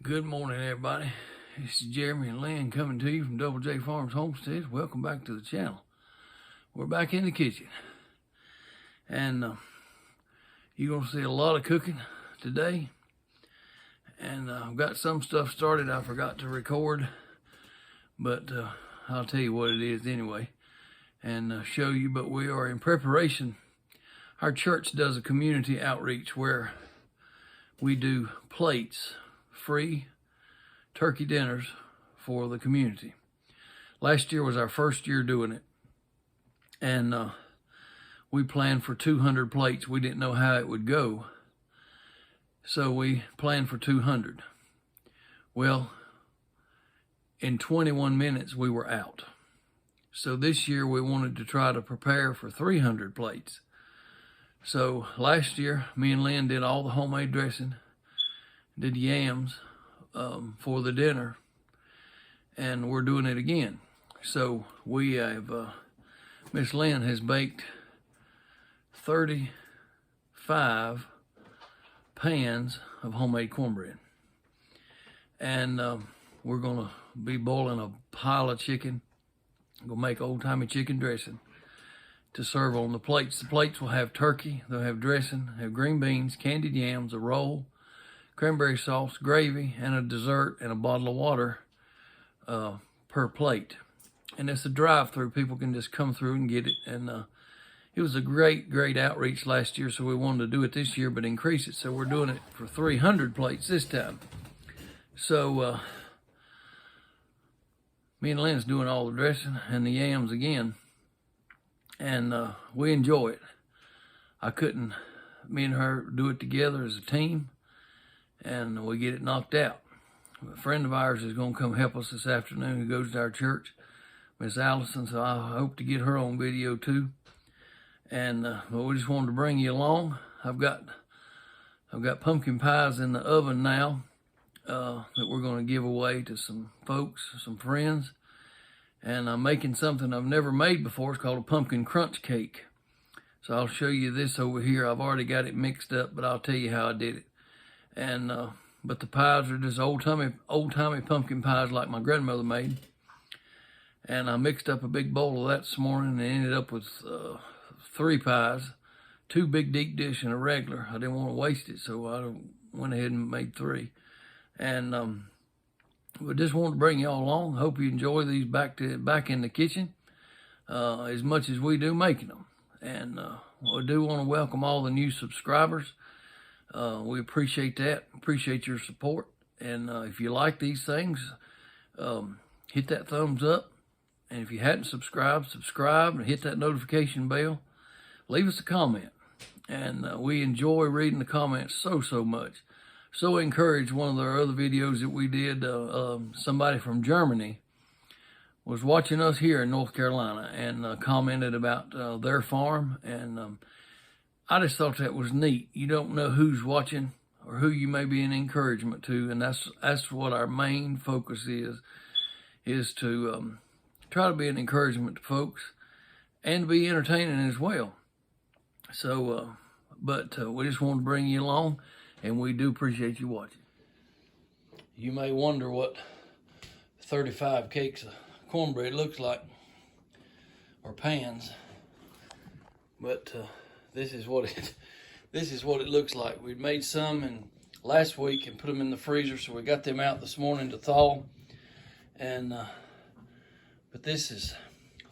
Good morning, everybody. This is Jeremy and Lynn coming to you from Double J Farms Homestead. Welcome back to the channel. We're back in the kitchen, and you're gonna see a lot of cooking today. And I've got some stuff started I forgot to record, but I'll tell you what it is anyway, and show you. But we are in preparation. Our church does a community outreach where we do plates, free turkey dinners for the community. Last year was our first year doing it, and we planned for 200 plates. We didn't know how it would go, so we planned for 200. Well, in 21 minutes we were out. So this year we wanted to try to prepare for 300 plates. So last year me and Lynn did all the homemade dressing, did yams for the dinner, and we're doing it again. So we have, Miss Lynn has baked 35 pans of homemade cornbread, and we're gonna be boiling a pile of chicken. I'm gonna make old-timey chicken dressing to serve on the plates. The plates will have turkey, they'll have dressing, have green beans, candied yams, a roll, cranberry sauce, gravy, and a dessert, and a bottle of water per plate. And it's a drive-through. People can just come through and get it. And it was a great outreach last year, so we wanted to do it this year, but increase it. So we're doing it for 300 plates this time. So me and Lynn's doing all the dressing and the yams again, and we enjoy it. Me and her do it together as a team, and we get it knocked out. A friend of ours is going to come help us this afternoon who goes to our church, Miss Allison, so I hope to get her on video too. And well, we just wanted to bring you along. I've got pumpkin pies in the oven now that we're going to give away to some folks, some friends. And I'm making something I've never made before. It's called a pumpkin crunch cake. So I'll show you this over here. I've already got it mixed up, but I'll tell you how I did it. And but the pies are just old-timey pumpkin pies like my grandmother made. And I mixed up a big bowl of that this morning and ended up with 3 pies, 2 big deep dish and a regular. I didn't want to waste it, so I went ahead and made 3. And we just wanted to bring y'all along. Hope you enjoy these back in the kitchen as much as we do making them. And we do want to welcome all the new subscribers. We appreciate that. Appreciate your support. And if you like these things, hit that thumbs up. And if you hadn't subscribed, subscribe and hit that notification bell. Leave us a comment. And we enjoy reading the comments so much. So encouraged. One of the other videos that we did, somebody from Germany was watching us here in North Carolina and commented about their farm. And I just thought that was neat. You don't know who's watching or who you may be an encouragement to, and that's what our main focus is to try to be an encouragement to folks and be entertaining as well. So, but we just want to bring you along, and we do appreciate you watching. You may wonder what 35 cakes of cornbread looks like, or pans, but this is what it looks like. We made some last week and put them in the freezer, so we got them out this morning to thaw. And but this is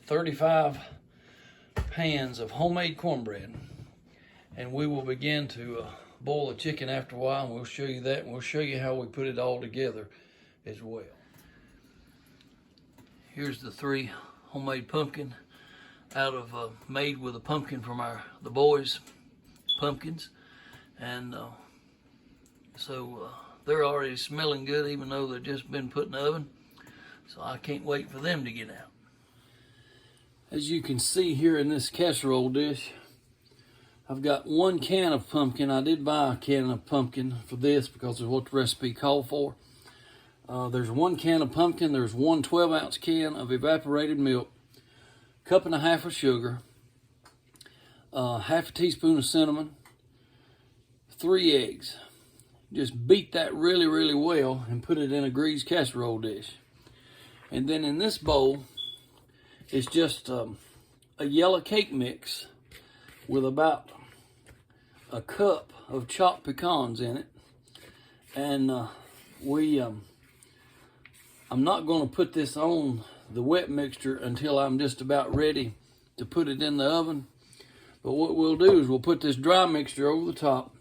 35 pans of homemade cornbread, and we will begin to boil the chicken after a while, and we'll show you that, and we'll show you how we put it all together as well. Here's the 3 homemade pumpkin out of made with a pumpkin from the boys' pumpkins, and so they're already smelling good, even though they've just been put in the oven. So I can't wait for them to get out. As you can see here in this casserole dish, I've got 1 can of pumpkin. I did buy a can of pumpkin for this because of what the recipe called for. There's 1 can of pumpkin. There's 1 12-ounce can of evaporated milk, 1.5 cups of sugar, half a teaspoon of cinnamon, 3 eggs. just beat that really, really well and put it in a greased casserole dish. And then in this bowl, it's just a yellow cake mix with about a cup of chopped pecans in it. And I'm not going to put this on the wet mixture until I'm just about ready to put it in the oven. But what we'll do is we'll put this dry mixture over the top,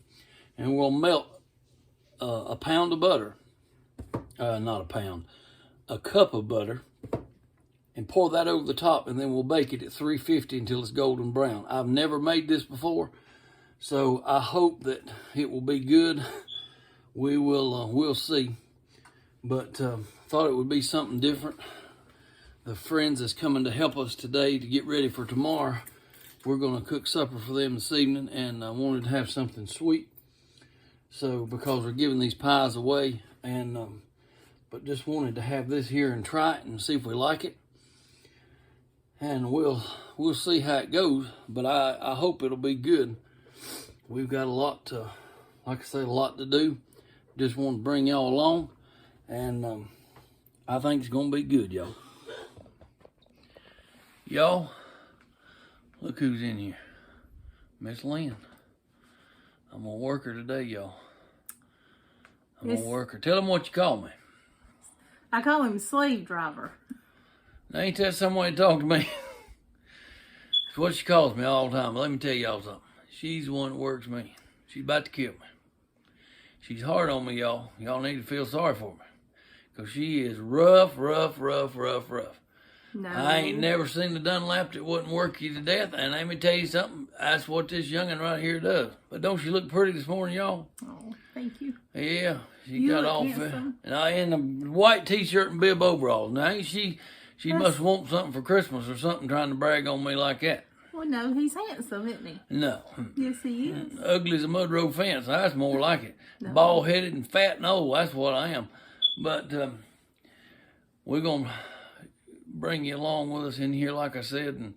and we'll melt a pound of butter, not a pound, a cup of butter, and pour that over the top, and then we'll bake it at 350 until it's golden brown. I've never made this before, so I hope that it will be good. We'll see. But thought it would be something different. The friends that's coming to help us today to get ready for tomorrow, we're going to cook supper for them this evening, and I wanted to have something sweet. So because we're giving these pies away, and but just wanted to have this here and try it and see if we like it. And we'll see how it goes, but I hope it'll be good. We've got a lot to, like I said, a lot to do. Just want to bring y'all along, and I think it's gonna be good, y'all. Y'all, look who's in here. Miss Lynn. I'm gonna work her today, y'all. I'm gonna work her. Tell them what you call me. I call him slave driver. Now, ain't that some way to talk to me? It's what she calls me all the time. But let me tell y'all something. She's the one that works me. She's about to kill me. She's hard on me, y'all. Y'all need to feel sorry for me. Because she is rough. No. I ain't never seen the Dunlap that wouldn't work you to death. And let me tell you something. That's what this youngin' right here does. But don't she look pretty this morning, y'all? Oh, thank you. Yeah. She You got look all handsome. and I in a white t-shirt and bib overalls. Now, ain't she must want something for Christmas or something, trying to brag on me like that. Well, no, he's handsome, isn't he? No. Yes, he is. Ugly as a mud road fence. That's more like it. No. Bald-headed and fat and old. That's what I am. But we're going to bring you along with us in here, like I said.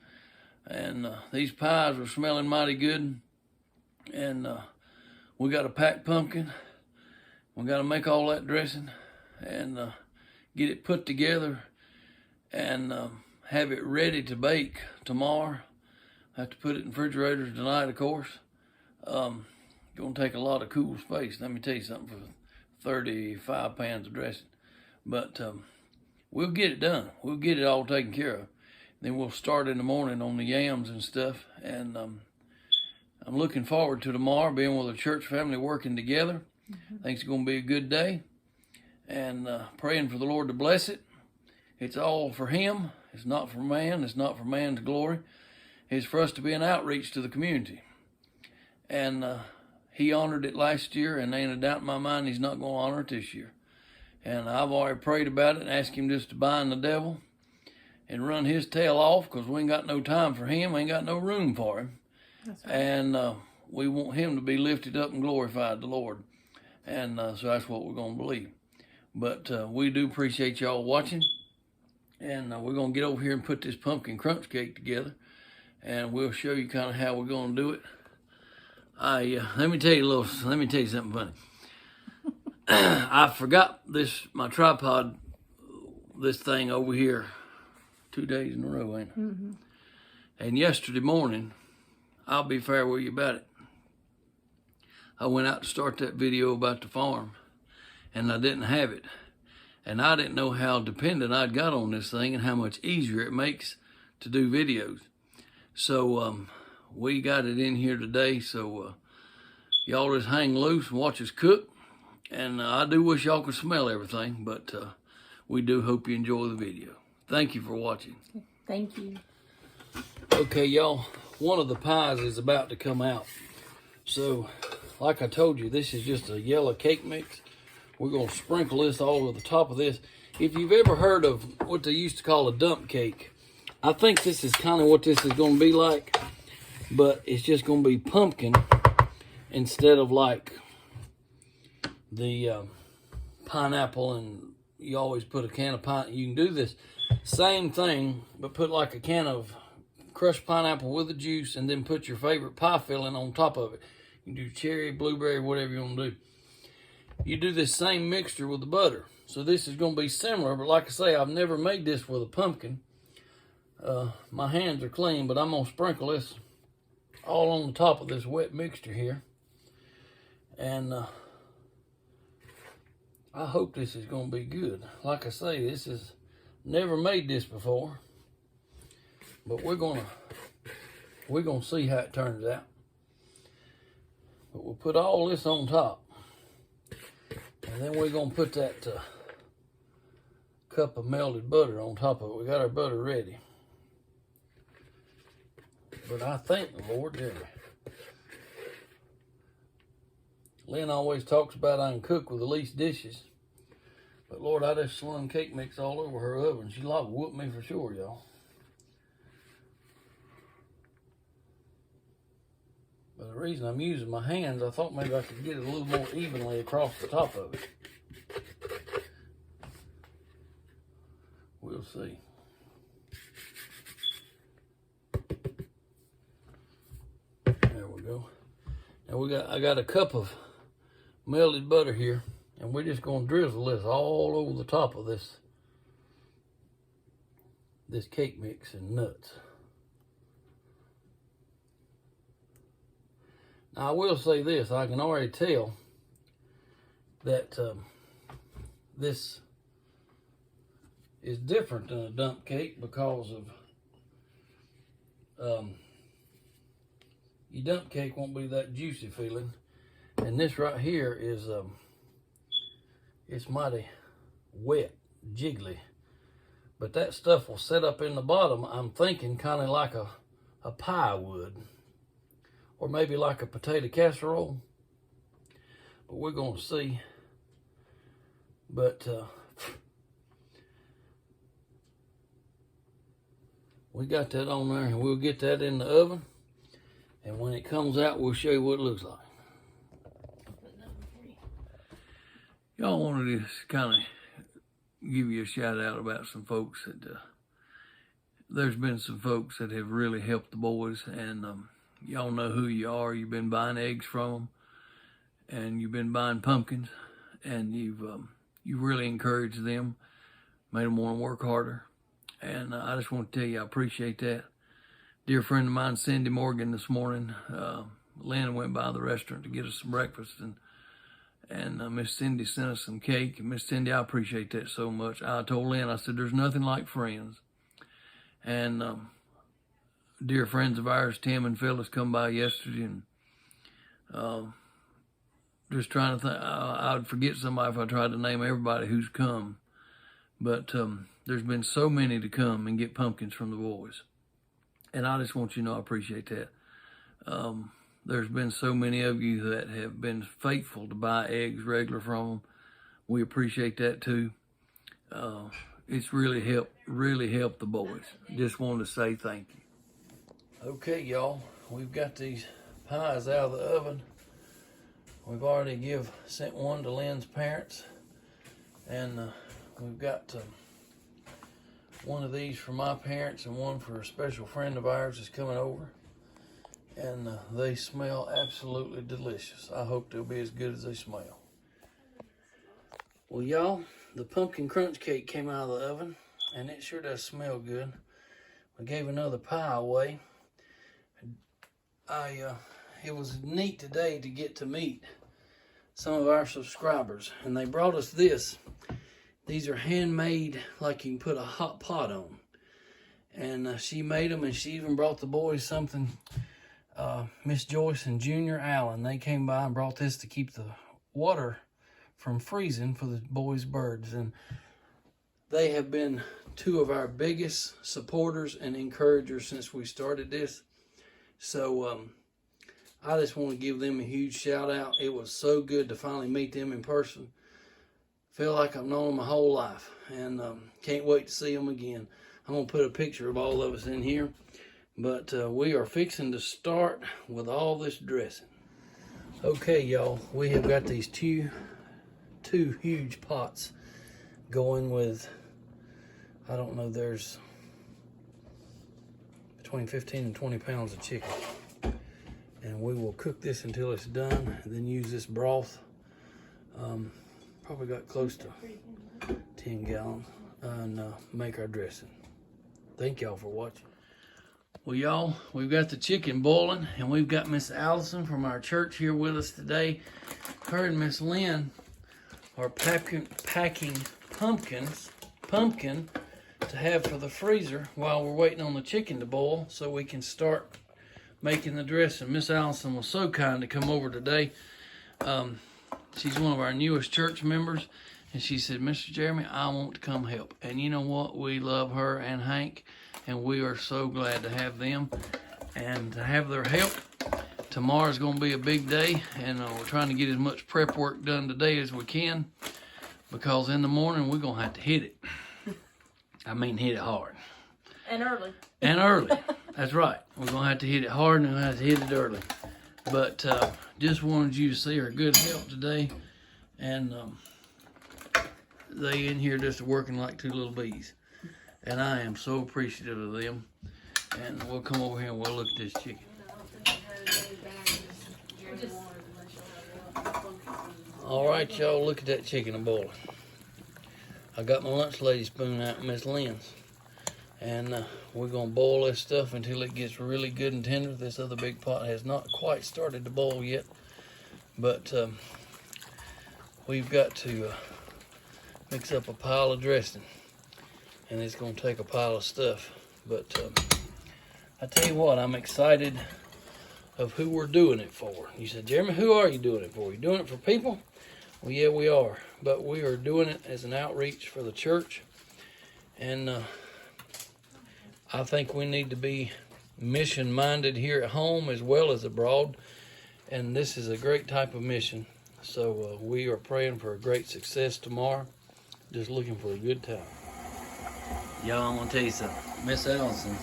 And these pies are smelling mighty good. And we got a packed pumpkin. We got to make all that dressing and get it put together and have it ready to bake tomorrow. I have to put it in refrigerators tonight, of course. Going to take a lot of cool space. Let me tell you something, for 35 pounds of dressing. But we'll get it done. We'll get it all taken care of. Then we'll start in the morning on the yams and stuff. And I'm looking forward to tomorrow, being with a church family working together. I think it's going to be a good day. And praying for the Lord to bless it. It's all for Him. It's not for man. It's not for man's glory. It's for us to be an outreach to the community. And He honored it last year, and there ain't a doubt in my mind He's not going to honor it this year. And I've already prayed about it and asked Him just to bind the devil and run his tail off, because we ain't got no time for him. We ain't got no room for him. That's right. And we want him to be lifted up and glorified, the Lord. And so that's what we're going to believe. But we do appreciate y'all watching. And we're going to get over here and put this pumpkin crunch cake together. And we'll show you kind of how we're going to do it. Let me tell you something funny. I forgot my tripod, this thing over here 2 days in a row, ain't it? Mm-hmm. And yesterday morning, I'll be fair with you about it. I went out to start that video about the farm, and I didn't have it. And I didn't know how dependent I'd got on this thing and how much easier it makes to do videos. So we got it in here today, so y'all just hang loose and watch us cook. And I do wish y'all could smell everything, but we do hope you enjoy the video. Thank you for watching. Thank you. Okay, y'all, one of the pies is about to come out. So, like I told you, this is just a yellow cake mix. We're going to sprinkle this all over the top of this. If you've ever heard of what they used to call a dump cake, I think this is kind of what this is going to be like, but it's just going to be pumpkin instead of like the pineapple, and you always put a can of pineapple. You can do this same thing, but put like a can of crushed pineapple with the juice, and then put your favorite pie filling on top of it. You can do cherry, blueberry, whatever you want to do. you do this same mixture with the butter. So this is going to be similar, but like I say, I've never made this with a pumpkin. My hands are clean, but I'm going to sprinkle this all on the top of this wet mixture here. And I hope this is going to be good. Like I say, this is never made this before, but we're gonna see how it turns out. But we'll put all this on top, and then we're gonna put that cup of melted butter on top of it. We got our butter ready, but I thank the Lord, didn't we? Lynn always talks about I can cook with the least dishes. But Lord, I just slung cake mix all over her oven. She like whooped me for sure, y'all. But the reason I'm using my hands, I thought maybe I could get it a little more evenly across the top of it. We'll see. There we go. Now I got a cup of melted butter here, and we're just going to drizzle this all over the top of this cake mix and nuts. Now I will say this, I can already tell that this is different than a dump cake because of your dump cake won't be that juicy feeling. And this right here is, it's mighty wet, jiggly. But that stuff will set up in the bottom, I'm thinking kind of like a pie would. Or maybe like a potato casserole. But we're going to see. But we got that on there, and we'll get that in the oven. And when it comes out, we'll show you what it looks like. Y'all wanted to just kind of give you a shout out about some folks that there's been some folks that have really helped the boys, and y'all know who you are. You've been buying eggs from them, and you've been buying pumpkins, and you've really encouraged them, made them want to work harder. And I just want to tell you, I appreciate that. Dear friend of mine, Cindy Morgan, this morning, Lynn went by the restaurant to get us some breakfast, and Miss Cindy sent us some cake. And Miss Cindy, I appreciate that so much. I told Lynn, I said, there's nothing like friends. And dear friends of ours, Tim and Phyllis, come by yesterday, and just trying to think, I'd forget somebody if I tried to name everybody who's come. But there's been so many to come and get pumpkins from the boys. And I just want you to know I appreciate that. There's been so many of you that have been faithful to buy eggs regular from them. We appreciate that too. It's really helped the boys. Just wanted to say thank you. Okay, y'all, we've got these pies out of the oven. We've already sent one to Lynn's parents, and we've got one of these for my parents and one for a special friend of ours that's coming over. And they smell absolutely delicious. I hope they'll be as good as they smell. Well, y'all, the pumpkin crunch cake came out of the oven, and it sure does smell good. We gave another pie away. It was neat today to get to meet some of our subscribers, and they brought us this. These are handmade, like you can put a hot pot on. And she made them, and she even brought the boys something. Miss Joyce and Junior Allen, they came by and brought this to keep the water from freezing for the boys' birds. And they have been two of our biggest supporters and encouragers since we started this. So I just want to give them a huge shout out. It was so good to finally meet them in person. Feel like I've known them my whole life, and can't wait to see them again. I'm going to put a picture of all of us in here. But we are fixing to start with all this dressing. Okay, y'all, we have got these two huge pots going with, I don't know, there's between 15 and 20 pounds of chicken. And we will cook this until it's done, and then use this broth Probably got close to 10 gallons, and make our dressing. Thank y'all for watching. Well, y'all, we've got the chicken boiling, and we've got Miss Allison from our church here with us today. Her and Miss Lynn are packing pumpkin to have for the freezer while we're waiting on the chicken to boil so we can start making the dressing. Miss Allison was so kind to come over today. She's one of our newest church members, and she said, Mr. Jeremy, I want to come help. And you know what? We love her and Hank, and we are so glad to have them and to have their help. Tomorrow's going to be a big day, and we're trying to get as much prep work done today as we can, because in the morning we're going to have to hit it. I mean, hit it hard. And early. And early. That's right. We're going to have to hit it hard, and we're going to have to hit it early. But just wanted you to see our good help today. And they in here just working like two little bees. And I am so appreciative of them. And we'll come over here and we'll look at this chicken. All right, y'all, look at that chicken boiling. I got my lunch lady spoon out in Miss Lynn's. And we're going to boil this stuff until it gets really good and tender. This other big pot has not quite started to boil yet. But we've got to mix up a pile of dressing. And it's going to take a pile of stuff. But I tell you what, I'm excited of who we're doing it for. You said, Jeremy, who are you doing it for? You doing it for people? Well, yeah, we are. But we are doing it as an outreach for the church. And I think we need to be mission-minded here at home as well as abroad. And this is a great type of mission. So we are praying for a great success tomorrow. Just looking for a good time. Y'all, I'm going to tell you something. Miss Allison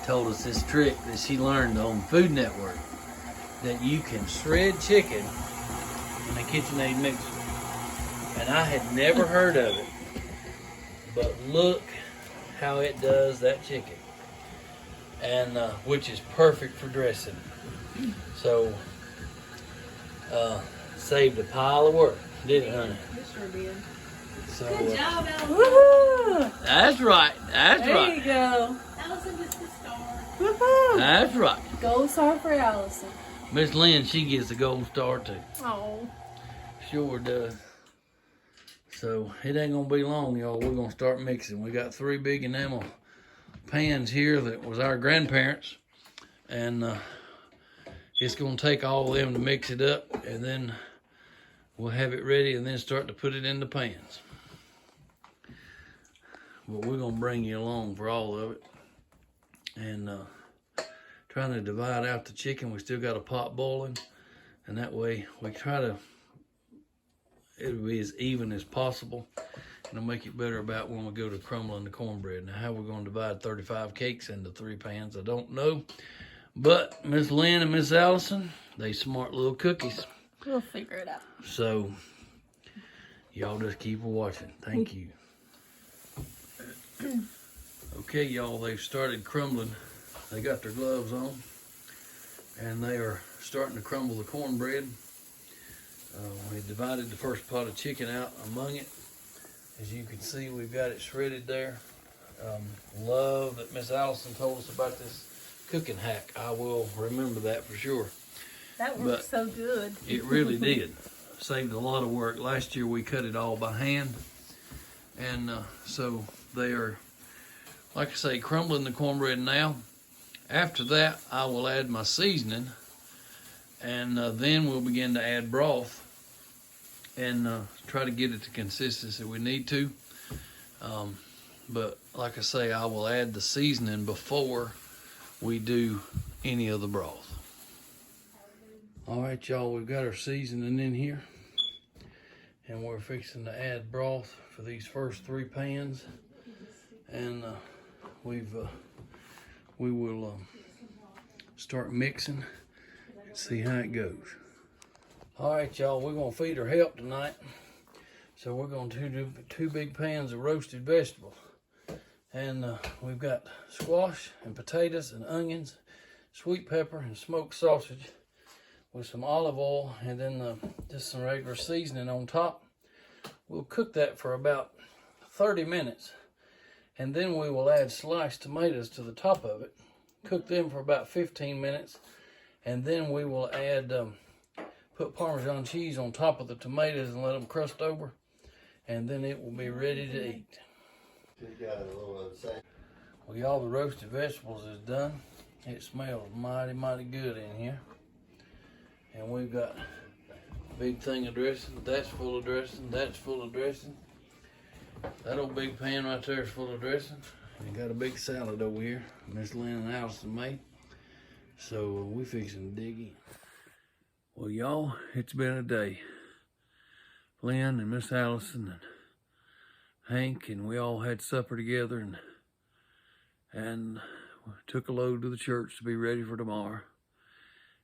told us this trick that she learned on Food Network, that you can shred chicken in a KitchenAid mixer. And I had never heard of it. But look how it does that chicken. And which is perfect for dressing. So saved a pile of work, didn't it, honey? It sure did. So, Good job, Allison. Woohoo! That's right. That's There right. you go. Allison gets the star. Woohoo! That's right. Gold star for Allison. Miss Lynn, she gets a gold star too. Oh. Sure does. So it ain't gonna be long, y'all. We're gonna start mixing. We got 3 big enamel pans here that was our grandparents, and it's gonna take all of them to mix it up, and then we'll have it ready, and then start to put it in the pans. But we're gonna bring you along for all of it, and trying to divide out the chicken. We still got a pot boiling, and that way we try to, it'll be as even as possible, and it'll make it better about when we go to crumbling the cornbread. Now, how we're going to divide 35 cakes into 3 pans, I don't know. But Miss Lynn and Miss Allison, they smart little cookies. We'll figure it out. So, y'all just keep watching. Thank you. Okay, y'all, they've started crumbling. They got their gloves on, and they are starting to crumble the cornbread. We divided the first pot of chicken out among it. As you can see, we've got it shredded there. Love that Miss Allison told us about this cooking hack. I will remember that for sure. That worked so good. It really did. Saved a lot of work. Last year we cut it all by hand. And so they are, like I say, crumbling the cornbread now. After that, I will add my seasoning. And then we'll begin to add broth and try to get it to consistency we need to. But like I say, I will add the seasoning before we do any of the broth. All right, y'all, we've got our seasoning in here, and we're fixing to add broth for these first 3 pans. And we will start mixing and see how it goes. All right, y'all, we're gonna feed her help tonight. So we're gonna do 2 big pans of roasted vegetables. And we've got squash and potatoes and onions, sweet pepper and smoked sausage. with some olive oil and then just some regular seasoning on top. We'll cook that for about 30 minutes. And then we will add sliced tomatoes to the top of it. Cook them for about 15 minutes. And then we will add, put Parmesan cheese on top of the tomatoes and let them crust over. And then it will be ready to eat. Well, all the roasted vegetables is done. It smells mighty, mighty good in here. And we've got a big thing of dressing. That's full of dressing. That's full of dressing. That old big pan right there is full of dressing. And got a big salad over here Miss Lynn and Allison made. So we fixing to dig in. Well, y'all, it's been a day. Lynn and Miss Allison and Hank and we all had supper together and took a load to the church to be ready for tomorrow.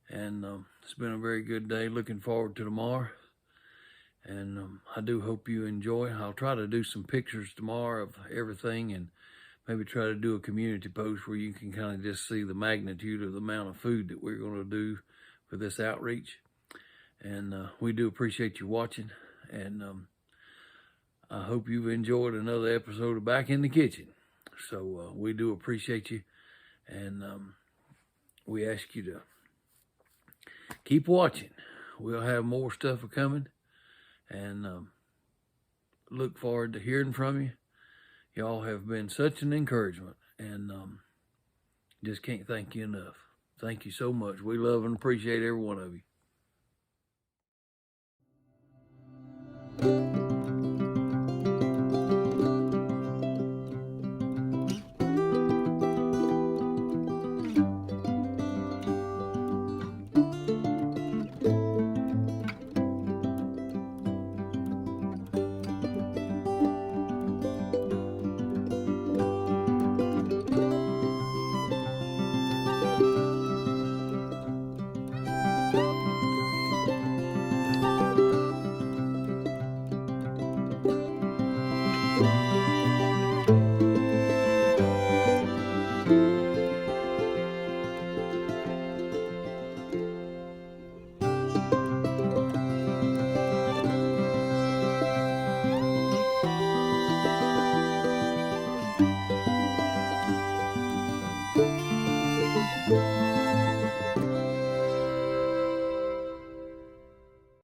And it's been a very good day. Looking forward to tomorrow. And I do hope you enjoy. I'll try to do some pictures tomorrow of everything and maybe try to do a community post where you can kind of just see the magnitude of the amount of food that we're going to do for this outreach. And we do appreciate you watching. And I hope you've enjoyed another episode of Back in the Kitchen. So we do appreciate you. And we ask you to keep watching. We'll have more stuff coming. And look forward to hearing from you. Y'all have been such an encouragement. And just can't thank you enough. Thank you so much. We love and appreciate every one of you.